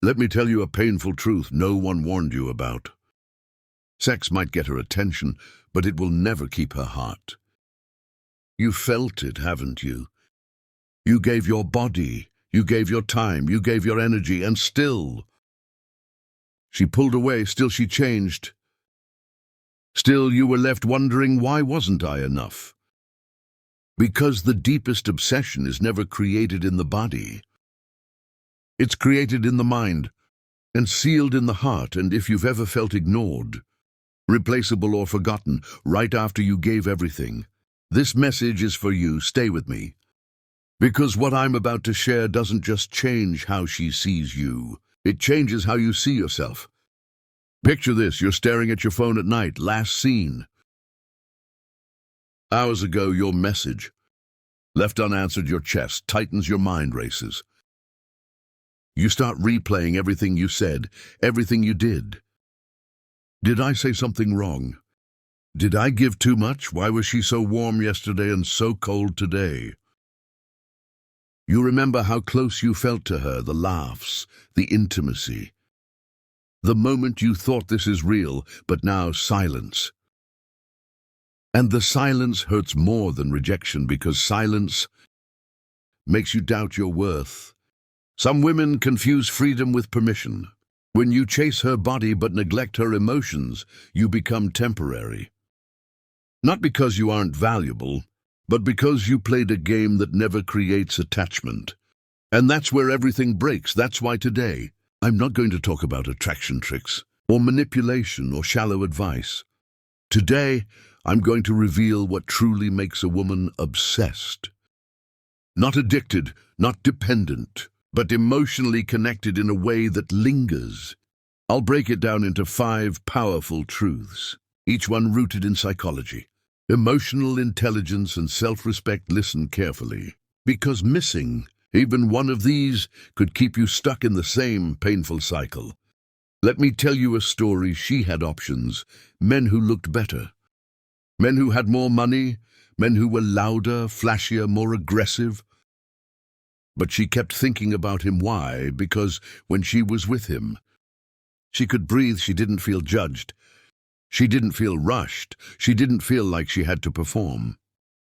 Let me tell you a painful truth no one warned you about. Sex might get her attention, but it will never keep her heart. You felt it, haven't you? You gave your body, you gave your time, you gave your energy, and still she pulled away, still she changed. Still you were left wondering, why wasn't I enough? Because the deepest obsession is never created in the body. It's created in the mind and sealed in the heart, and if you've ever felt ignored, replaceable or forgotten right after you gave everything, this message is for you. Stay with me. Because what I'm about to share doesn't just change how she sees you, it changes how you see yourself. Picture this, you're staring at your phone at night, last seen. Hours ago, your message, left unanswered, your chest tightens, your mind races. You start replaying everything you said, everything you did. Did I say something wrong? Did I give too much? Why was she so warm yesterday and so cold today? You remember how close you felt to her, the laughs, the intimacy. The moment you thought this is real, but now silence. And the silence hurts more than rejection, because silence makes you doubt your worth. Some women confuse freedom with permission. When you chase her body but neglect her emotions, you become temporary. Not because you aren't valuable, but because you played a game that never creates attachment. And that's where everything breaks. That's why today, I'm not going to talk about attraction tricks, or manipulation, or shallow advice. Today, I'm going to reveal what truly makes a woman obsessed. Not addicted, not dependent, but emotionally connected in a way that lingers. I'll break it down into 5 powerful truths, each one rooted in psychology, emotional intelligence, and self-respect. Listen carefully, because missing even one of these could keep you stuck in the same painful cycle. Let me tell you a story. She had options, men who looked better, men who had more money, men who were louder, flashier, more aggressive. But she kept thinking about him. Why? Because when she was with him, she could breathe. She didn't feel judged. She didn't feel rushed. She didn't feel like she had to perform.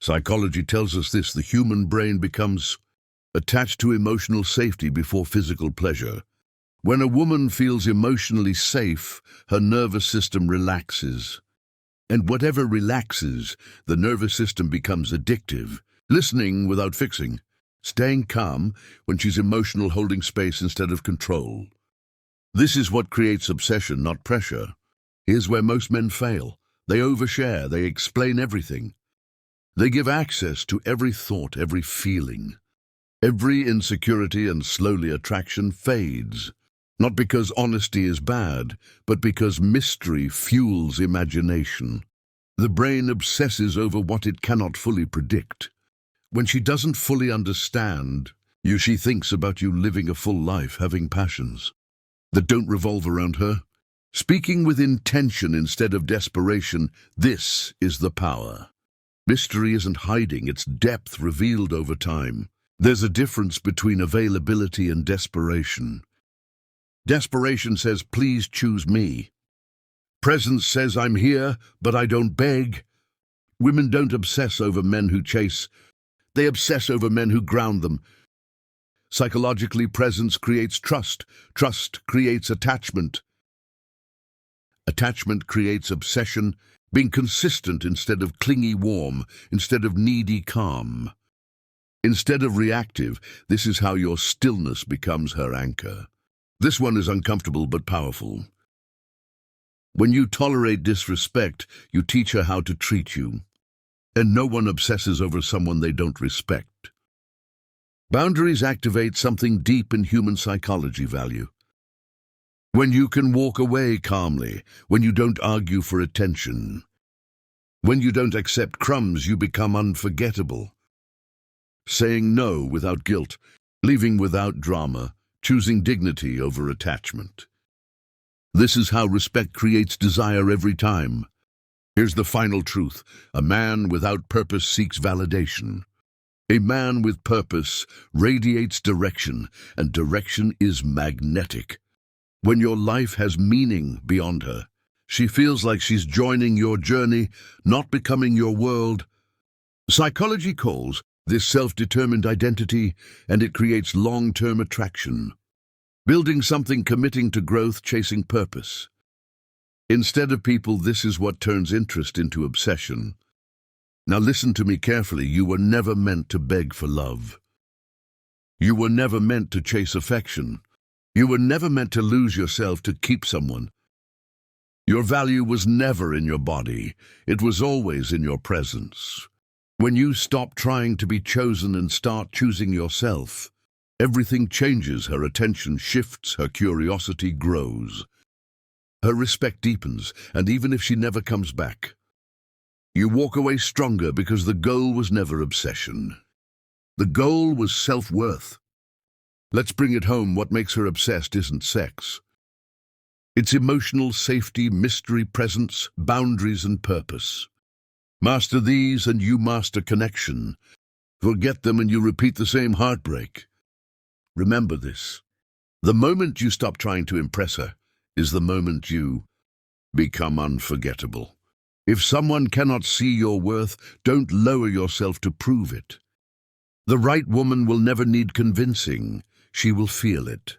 Psychology tells us this: the human brain becomes attached to emotional safety before physical pleasure. When a woman feels emotionally safe, her nervous system relaxes. And whatever relaxes, the nervous system becomes addictive. Listening without fixing. Staying calm when she's emotional, holding space instead of control. This is what creates obsession, not pressure. Here's where most men fail. They overshare, they explain everything. They give access to every thought, every feeling, every insecurity, and slowly attraction fades. Not because honesty is bad, but because mystery fuels imagination. The brain obsesses over what it cannot fully predict. When she doesn't fully understand you, she thinks about you living a full life, having passions that don't revolve around her, speaking with intention instead of desperation. This is the power. Mystery isn't hiding, it's depth revealed over time. There's a difference between availability and desperation. Desperation says, please choose me. Presence says, I'm here, but I don't beg. Women don't obsess over men who chase. They obsess over men who ground them. Psychologically, presence creates trust. Trust creates attachment. Attachment creates obsession, being consistent instead of clingy warm, instead of needy calm. Instead of reactive, this is how your stillness becomes her anchor. This one is uncomfortable but powerful. When you tolerate disrespect, you teach her how to treat you. And no one obsesses over someone they don't respect. Boundaries activate something deep in human psychology: value. When you can walk away calmly, when you don't argue for attention, when you don't accept crumbs, you become unforgettable. Saying no without guilt, leaving without drama, choosing dignity over attachment. This is how respect creates desire every time. Here's the final truth: a man without purpose seeks validation. A man with purpose radiates direction, and direction is magnetic. When your life has meaning beyond her, she feels like she's joining your journey, not becoming your world. Psychology calls this self-determined identity, and it creates long-term attraction. Building something, committing to growth, chasing purpose. Instead of people, this is what turns interest into obsession. Now listen to me carefully. You were never meant to beg for love. You were never meant to chase affection. You were never meant to lose yourself to keep someone. Your value was never in your body. It was always in your presence. When you stop trying to be chosen and start choosing yourself, everything changes. Her attention shifts, her curiosity grows. Her respect deepens, and even if she never comes back, you walk away stronger because the goal was never obsession. The goal was self-worth. Let's bring it home. What makes her obsessed isn't sex. It's emotional safety, mystery, presence, boundaries, and purpose. Master these and you master connection. Forget them and you repeat the same heartbreak. Remember this. The moment you stop trying to impress her is the moment you become unforgettable. If someone cannot see your worth, don't lower yourself to prove it. The right woman will never need convincing. She will feel it.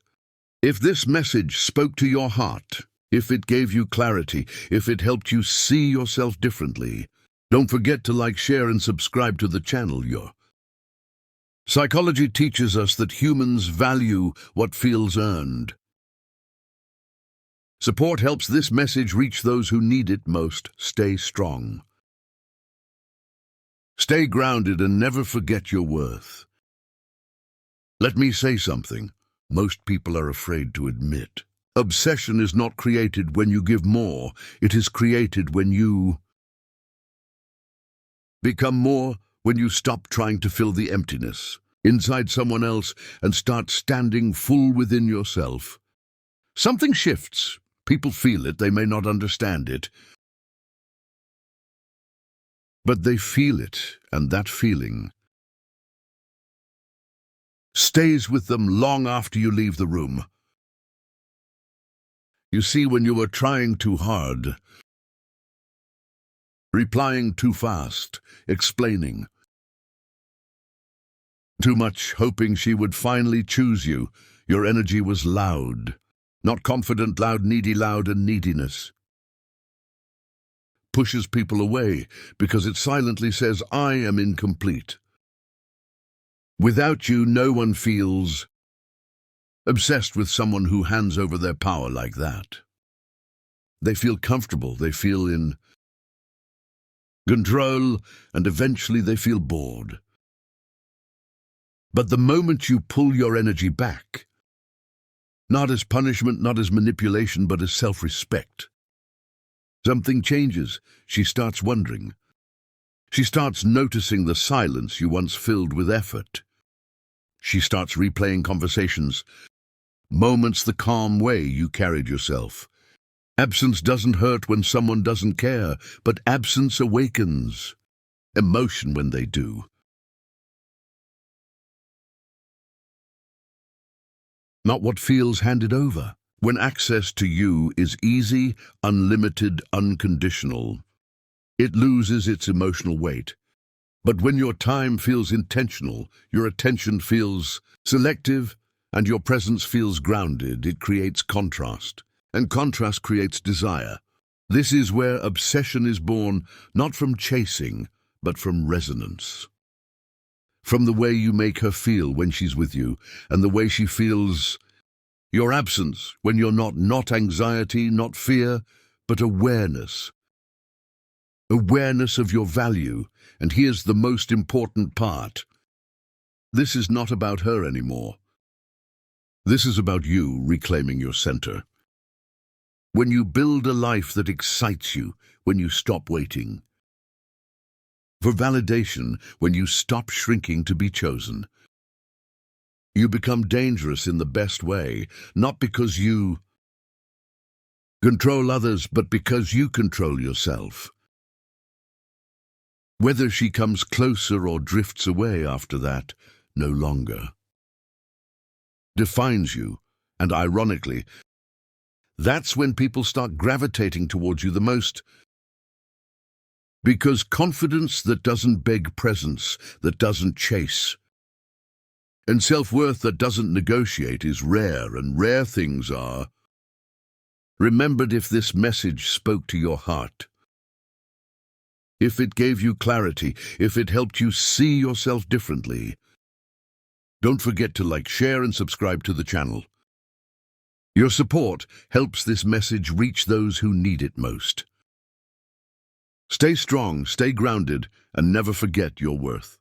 If this message spoke to your heart, if it gave you clarity, if it helped you see yourself differently, don't forget to like, share, and subscribe to the channel. Psychology teaches us that humans value what feels earned. Support helps this message reach those who need it most. Stay strong. Stay grounded and never forget your worth. Let me say something most people are afraid to admit. Obsession is not created when you give more. It is created when you become more, when you stop trying to fill the emptiness inside someone else and start standing full within yourself. Something shifts. People feel it. They may not understand it, but they feel it, and that feeling stays with them long after you leave the room. You see, when you were trying too hard, replying too fast, explaining too much, hoping she would finally choose you, your energy was loud. Not confident, loud, needy, loud, and neediness pushes people away because it silently says, I am incomplete. Without you, no one feels obsessed with someone who hands over their power like that. They feel comfortable, they feel in control, and eventually they feel bored. But the moment you pull your energy back, not as punishment, not as manipulation, but as self-respect, something changes. She starts wondering. She starts noticing the silence you once filled with effort. She starts replaying conversations, moments, the calm way you carried yourself. Absence doesn't hurt when someone doesn't care, but absence awakens emotion when they do. Not what feels handed over. When access to you is easy, unlimited, unconditional, it loses its emotional weight. But when your time feels intentional, your attention feels selective, and your presence feels grounded, it creates contrast. And contrast creates desire. This is where obsession is born, not from chasing, but from resonance. From the way you make her feel when she's with you, and the way she feels your absence when you're not anxiety, not fear, but awareness. Awareness of your value. And here's the most important part. This is not about her anymore. This is about you reclaiming your center. When you build a life that excites you, when you stop waiting for validation, when you stop shrinking to be chosen, you become dangerous in the best way, not because you control others, but because you control yourself. Whether she comes closer or drifts away after that, no longer defines you, and ironically, That's when people start gravitating towards you the most. Because confidence that doesn't beg presence, that doesn't chase, and self-worth that doesn't negotiate is rare, and rare things are remembered. If this message spoke to your heart, if it gave you clarity, if it helped you see yourself differently, don't forget to like, share, and subscribe to the channel. Your support helps this message reach those who need it most. Stay strong, stay grounded, and never forget your worth.